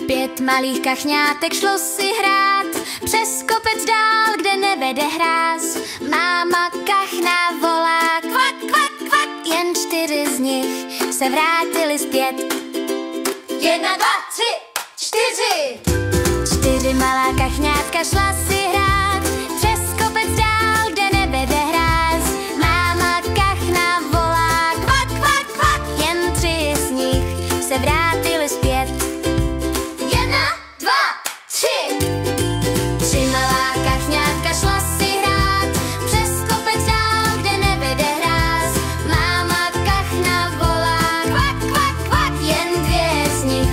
Pět malých kachňátek šlo si hrát přes kopec dál, kde nevede hráz. Máma kachna volá kvak, kvak, kvak, jen 4 z nich se vrátili zpět. 1, 2, 3, 4. 4 malá kachňátka šla si hrát přes kopec dál, kde nevede hráz. Máma kachna volá kvak, kvak, kvak, jen 3 z nich se vrátili zpět. 1, 2, 3. 3 malá kachňátka šla si hrát přes kopec dál, kde nevede hráz. Máma kachna volá kvak, kvak, kvak, jen 2 z nich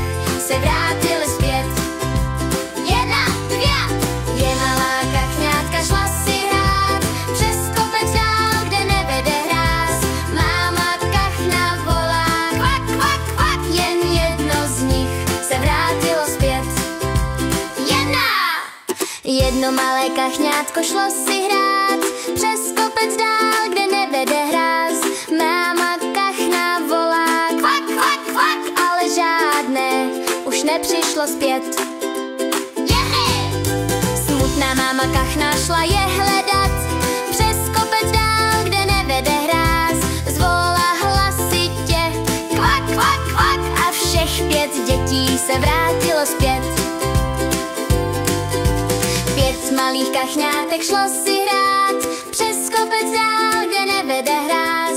se vrátili zpět. 1, 2. 2 malá kachňátka šla si hrát přes kopec dál, kde nevede hráz. Máma kachna volá kvak, kvak, kvak, jen 1 z nich se vrátilo zpět. 1. 1 malé kachňátko šlo si hrát přes kopec dál, kde nevede hráz. Máma kachna volá kvak, kvak, kvak, ale žádné už nepřišlo zpět. Smutná máma kachna šla je hledat přes kopec dál, kde nevede hráz. Zvolala hlasitě kvak, kvak, kvak a všech 5 dětí se vrátilo zpět. 5 malých kachňátek šlo si hrát přes kopec dál, kde nevede hráz.